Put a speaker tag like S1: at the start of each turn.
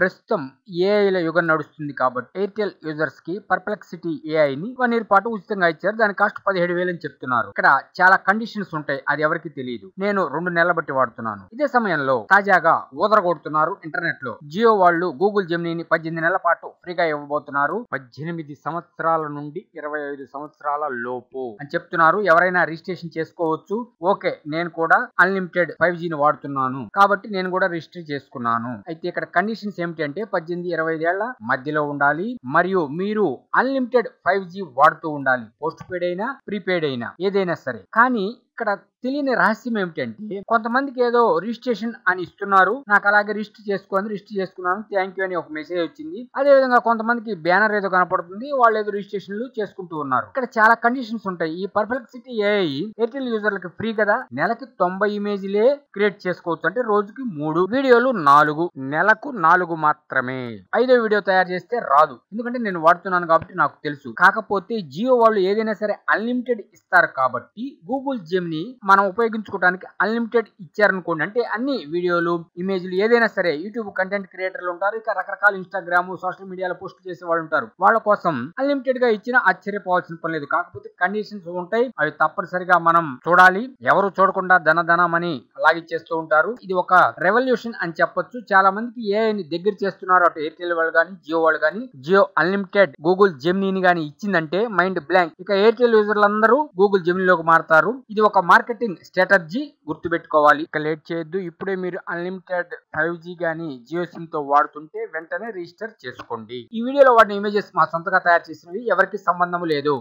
S1: ప్రస్తుతం ఏఐల యుగం నడుస్తుంది కాబట్టి ఎయిర్టెల్ యూజర్స్ కి పర్ప్లెక్సిటీ ఏఐ ని 1 ఇయర్ పాటు ఉచితంగా ఇచ్చారు. దాని కాస్ట్ 17,000 అని చెప్తున్నారు. ఇక్కడ చాలా కండిషన్స్ ఉంటాయి, అది ఎవరికి తెలియదు. నేను 2 నెలల బట్టి వాడుతున్నాను. ఇదే సమయంలో తాజాగా ఊదరగొడుతున్నారు ఇంటర్నెట్ లో. జియో వాళ్ళు గూగుల్ జెమినీని 18 నెలల పాటు ఫ్రీగా ఇవ్వబోతున్నారు. 18 సంవత్సరాల నుండి 25 సంవత్సరాల లోపు అని చెప్తున్నారు. ఎవరైనా రిజిస్ట్రేషన్ చేసుకోవచ్చు. ఓకే, నేను కూడా అన్లిమిటెడ్ 5G ని వాడుతున్నాను కాబట్టి నేను కూడా రిజిస్టర్ చేసుకున్నాను. అయితే ఇక్కడ కండిషన్స్ ఏమిటి అంటే 18-25 ఏళ్ల మధ్యలో ఉండాలి, మరియు మీరు అన్లిమిటెడ్ 5G వాడుతూ ఉండాలి. పోస్ట్ పెయిడ్ అయినా ప్రీపెయిడ్ అయినా ఏదైనా సరే. కానీ ఇక్కడ తెలియని రహస్యం ఏమిటంటే కొంతమందికి ఏదో రిజిస్ట్రేషన్ అని ఇస్తున్నారు. నాకు అలాగే రిజిస్టర్ చేసుకున్నాను, థ్యాంక్ యూ అని ఒక మెసేజ్ వచ్చింది. అదే విధంగా కొంతమందికి బ్యానర్ ఏదో కనపడుతుంది, వాళ్ళు ఏదో రిజిస్ట్రేషన్లు చేసుకుంటూ ఉన్నారు. ఇక్కడ చాలా కండిషన్స్ ఉంటాయి. ఈ పర్ప్లెక్సిటీ ఏఐ ఎయిర్టెల్ యూజర్లకు ఫ్రీ కదా, నెలకి 90 ఇమేజ్లే క్రియేట్ చేసుకోవచ్చు. అంటే రోజుకి 3, వీడియోలు 4, నెలకు 4 మాత్రమే. 5వ వీడియో తయారు చేస్తే రాదు, ఎందుకంటే నేను వాడుతున్నాను కాబట్టి నాకు తెలుసు. కాకపోతే జియో వాళ్ళు ఏదైనా సరే అన్లిమిటెడ్ ఇస్తారు కాబట్టి గూగుల్ జెమిని మనం ఉపయోగించుకోవడానికి అన్లిమిటెడ్ ఇచ్చారనుకోండి, అంటే అన్ని వీడియోలు, ఇమేజ్లు ఏదైనా సరే. యూట్యూబ్ కంటెంట్ క్రియేటర్లు ఉంటారు, ఇక రకరకాల ఇన్స్టాగ్రామ్, సోషల్ మీడియాలో పోస్ట్ చేసే వాళ్ళు ఉంటారు. వాళ్ళ కోసం అన్లిమిటెడ్ గా ఇచ్చినా ఆశ్చర్యపోవాల్సిన పని లేదు. కాకపోతే కండిషన్స్ ఉంటాయి, అవి తప్పనిసరిగా మనం చూడాలి. ఎవరు చూడకుండా ధనమని లాగిచ్చేస్తూ ఉంటారు. ఇది ఒక రెవల్యూషన్ అని చెప్పొచ్చు. చాలా మందికి ఏఐని దగ్గర చేస్తున్నారు. అటు ఎయిర్టెల్ వాళ్ళు కానీ జియో వాళ్ళు కానీ. జియో అన్లిమిటెడ్ గూగుల్ జెమినీని కానీ ఇచ్చిందంటే మైండ్ బ్లాంక్. ఇక ఎయిర్టెల్ యూజర్లందరూ గూగుల్ జెమినీలోకి మారుతారు. ఇది ఒక మార్కెటింగ్ స్ట్రాటజీ, గుర్తుపెట్టుకోవాలి. ఇక లేట్ చేయొద్దు. ఇప్పుడే మీరు అన్లిమిటెడ్ 5G గానీ జియో సిమ్ తో వాడుతుంటే వెంటనే రిజిస్టర్ చేసుకోండి. ఈ వీడియోలో వాడిన ఇమేజెస్ మా సొంతగా తయారు చేసినవి, ఎవరికి సంబంధం లేదు.